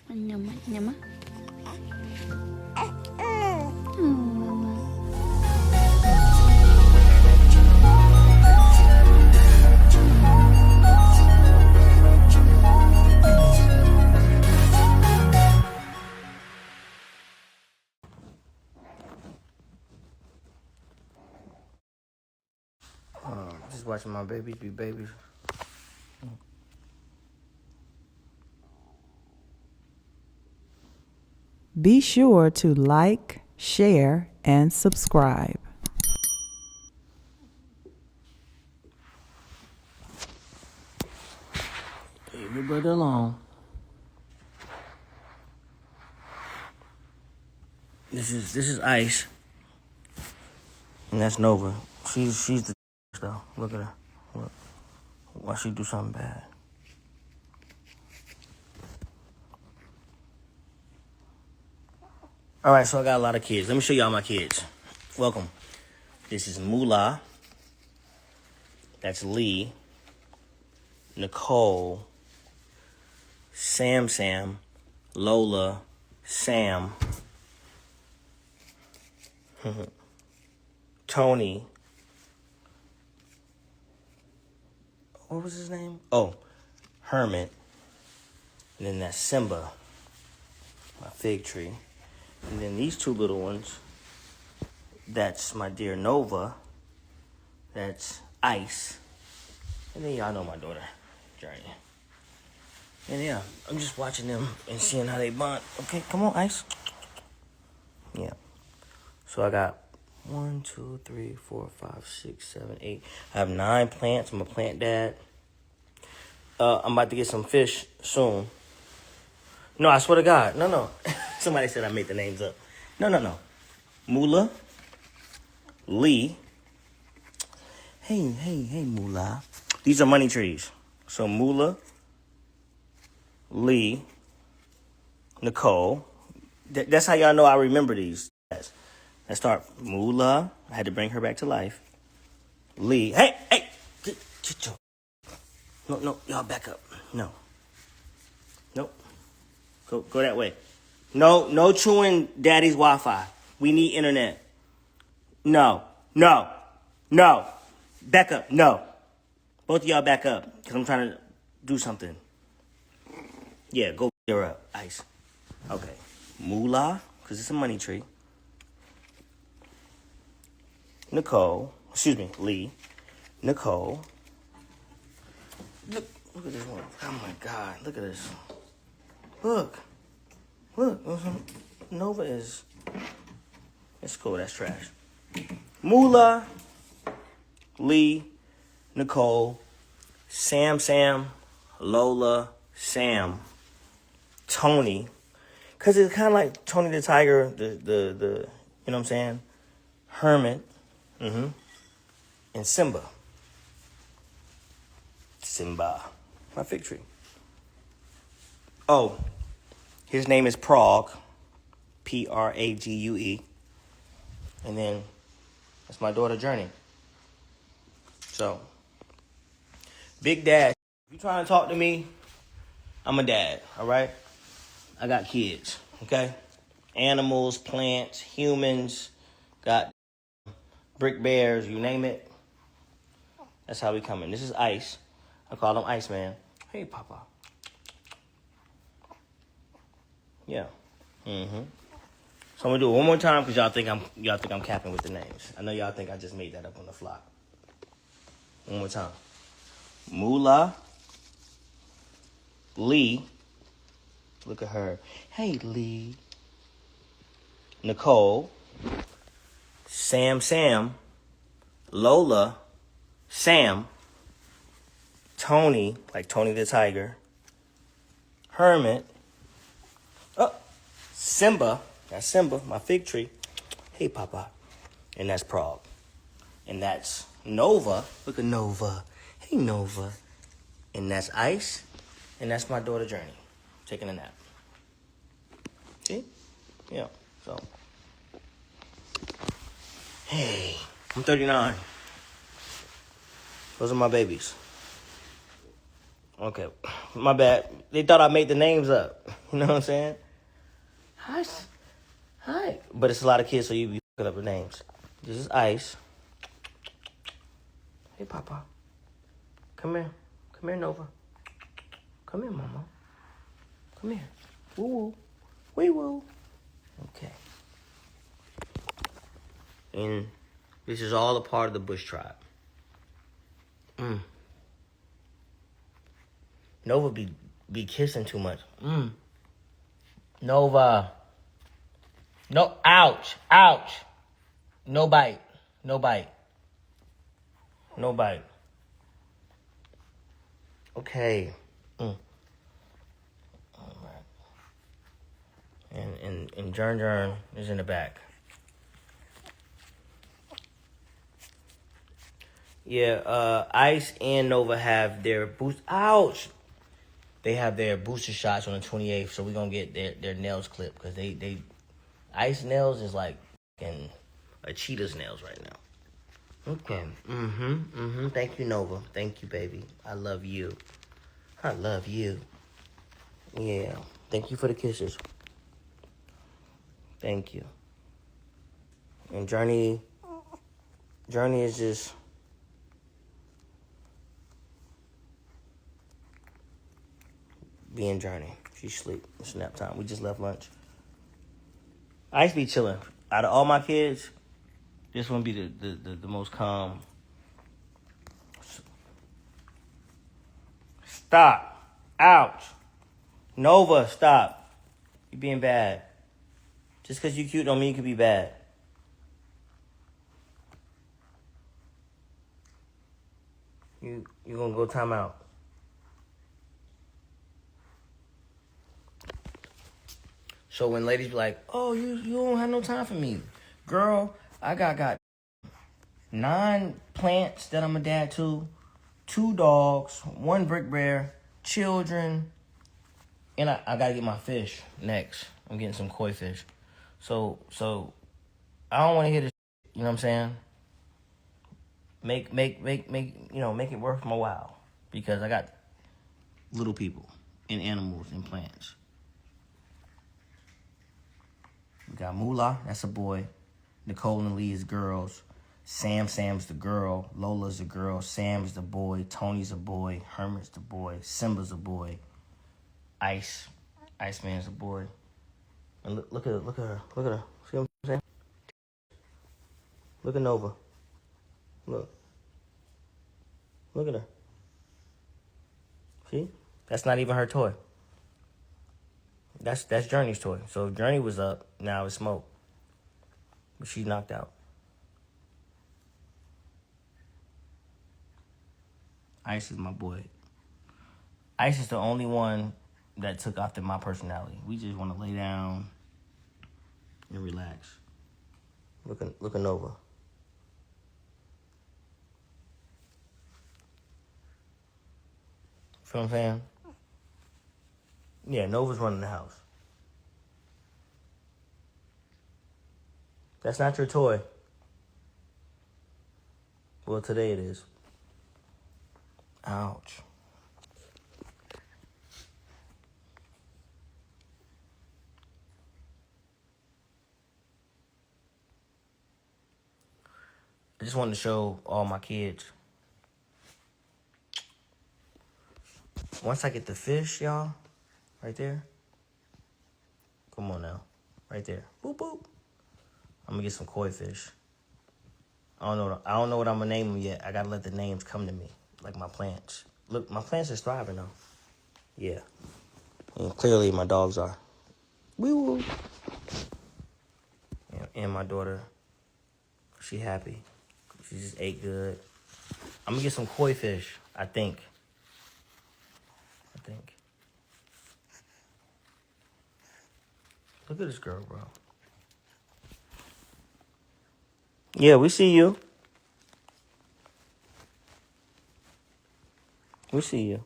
Nyama, nyama. Oh, mama. Just watching my babies be babies. Be sure to like, share, and subscribe. Leave your brother alone. This is Ice, and that's Nova. She's the though. Look at her. Look. Why she do something bad? All right, so I got a lot of kids. Let me show y'all my kids. Welcome. This is Moolah. That's Lee. Nicole. Sam. Lola. Sam. Tony. What was his name? Oh, Hermit. And then that's Simba, my fig tree. And then these two little ones, that's my dear Nova. That's Ice. And then y'all know my daughter, Journee. And yeah, I'm just watching them and seeing how they bond. Okay, come on, Ice. Yeah. So I got 1, 2, 3, 4, 5, 6, 7, 8. I have 9 plants. I'm a plant dad. I'm about to get some fish soon. No, I swear to God. No. Somebody said I made the names up. No. Moolah. Lee. Hey, Moolah. These are money trees. So Moolah. Lee. Nicole. That's how y'all know I remember these. Let's start. Moolah. I had to bring her back to life. Lee. Hey. Get your... No, y'all back up. No. Nope. Go that way. No chewing daddy's Wi-Fi. We need internet. No. Back up. No. Both of y'all back up, because I'm trying to do something. Yeah, go her up, Ice. Okay. Moolah, because it's a money tree. Lee. Nicole. Look at this one. Oh my God, look at this. Look. Nova is... It's cool, that's trash. Moolah, Lee, Nicole, Sam, Lola, Sam, Tony. Because it's kind of like Tony the Tiger, the you know what I'm saying? Hermit, and Simba. My fig tree. Oh, his name is Prague, Prague. And then that's my daughter, Journee. So, big dad, if you trying to talk to me, I'm a dad, all right? I got kids, okay? Animals, plants, humans, got brick bears, you name it. That's how we coming. This is Ice. I call him Iceman. Hey, Papa. Yeah. So I'm gonna do it one more time because y'all think I'm capping with the names. I know y'all think I just made that up on the fly. One more time. Moolah. Lee. Look at her. Hey, Lee. Nicole. Sam. Lola. Sam. Tony, like Tony the Tiger. Hermit. Oh, Simba. That's Simba, my fig tree. Hey, Papa. And that's Prague. And that's Nova. Look at Nova. Hey, Nova. And that's Ice. And that's my daughter, Journee. Taking a nap. See? Yeah, so. Hey, I'm 39. Those are my babies. Okay, my bad. They thought I made the names up. You know what I'm saying? Hi. Hi. But it's a lot of kids, so you be picking up the names. This is Ice. Hey, Papa. Come here. Come here, Nova. Come here, Mama. Come here. Woo-woo. Wee-woo. Okay. And this is all a part of the Bush tribe. Nova be kissing too much. Nova. No, ouch. Ouch. No bite. No bite. No bite. Okay. All right. And Journee is in the back. Yeah, Ice and Nova have their boost. Ouch! They have their booster shots on the 28th, so we're gonna get their nails clipped because they Ice nails is like a cheetah's nails right now. Okay. Thank you, Nova. Thank you, baby. I love you. I love you. Yeah. Thank you for the kisses. Thank you. And Journee is just being Journee. She's asleep. It's nap time. We just left lunch. I used to be chilling. Out of all my kids, this one be the most calm. Stop. Ouch. Nova, stop. You being bad. Just because you cute don't mean you can be bad. You gonna go time out. So when ladies be like, oh, you don't have no time for me. Girl, I got 9 plants that I'm a dad to, 2 dogs, 1 brick bear, children, and I gotta get my fish next. I'm getting some koi fish. So I don't wanna hear this, you know what I'm saying? Make it worth my while. Because I got little people and animals and plants. We got Moolah, that's a boy. Nicole and Lee is girls. Sam's the girl. Lola's a girl. Sam's the boy. Tony's a boy. Hermit's the boy. Simba's a boy. Iceman's a boy. And look at her. Look at her. See what I'm saying? Look at Nova. Look at her. See? That's not even her toy. That's Journee's toy. So if Journee was up, now it's Smoke. But she knocked out. Ice is my boy. Ice is the only one that took after my personality. We just want to lay down and relax. Look at Nova. Feel what I'm saying? Yeah, Nova's running the house. That's not your toy. Well, today it is. Ouch. I just wanted to show all my kids. Once I get the fish, y'all, right there. Come on now. Right there. Boop, boop. I'm gonna get some koi fish. I don't know what I'm gonna name them yet. I gotta let the names come to me, like my plants. Look, my plants is thriving though. Yeah, and clearly my dogs are. Woo woo. And my daughter, she happy. She just ate good. I'm gonna get some koi fish. I think. Look at this girl, bro. Yeah, we see you. We see you.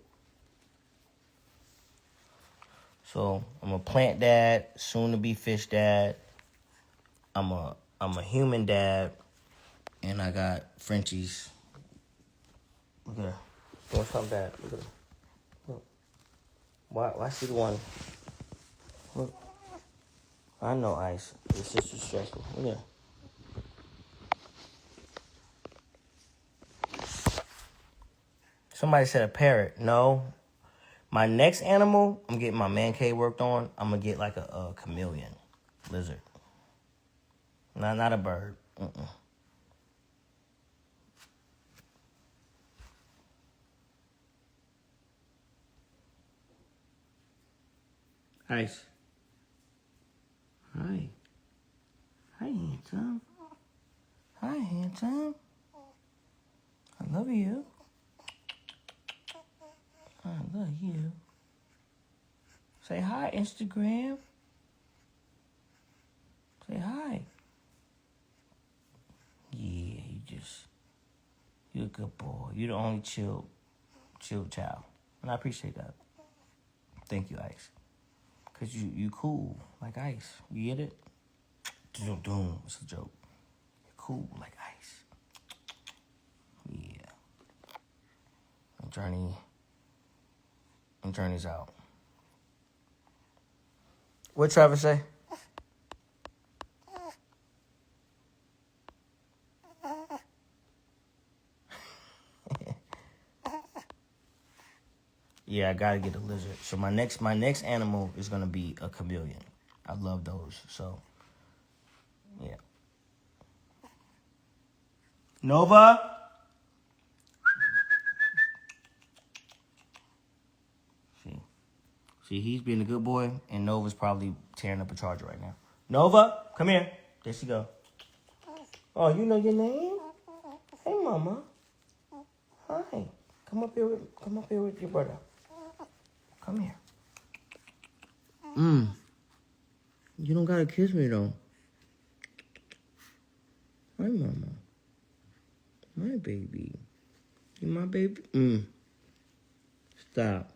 So I'm a plant dad, soon to be fish dad. I'm a human dad, and I got Frenchies. Look at her. Doing something bad. Look at her. Look. Why she the one? Look. I know, Ice. It's just too stressful. Look at that. Somebody said a parrot. No. My next animal, I'm getting my man cave worked on. I'm going to get like a chameleon lizard. Not a bird. Ice. Hi. Hi, handsome. Hi, handsome. I love you. I love you. Say hi, Instagram. Say hi. Yeah, you're a good boy. You're the only chill child. And I appreciate that. Thank you, Ice. Because you cool, like Ice. You get it? Doom. It's a joke. You're cool, like Ice. Yeah. And Journee's out. What Travis say? Yeah, I gotta get a lizard. So my next animal is gonna be a chameleon. I love those. So yeah. Nova. See, he's being a good boy, and Nova's probably tearing up a charger right now. Nova, come here. There she go. Oh, you know your name? Hey, Mama. Hi. Come up here with your brother. Come here. You don't gotta kiss me though. Hi, Mama. My baby. You my baby? Stop.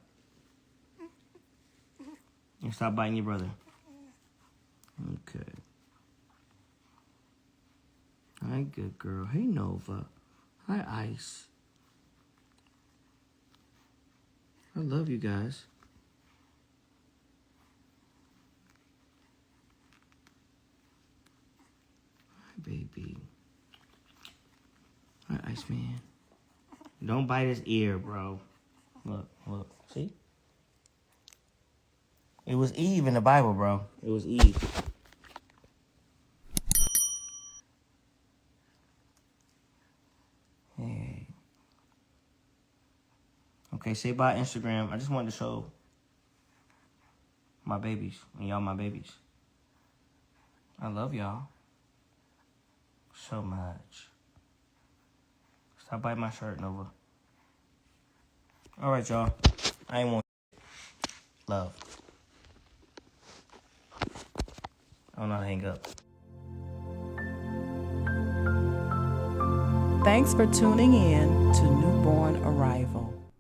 And stop biting your brother. Okay. Hi, good girl. Hey, Nova. Hi, Ice. I love you guys. Hi, baby. Hi, Iceman. Don't bite his ear, bro. Look. See? It was Eve in the Bible, bro. It was Eve. Hey. Okay, say bye, Instagram. I just wanted to show my babies. And y'all my babies. I love y'all so much. Stop biting my shirt, Nova. All right, y'all. I ain't want love. I don't know how to hang up. Thanks for tuning in to Newborn Arrival.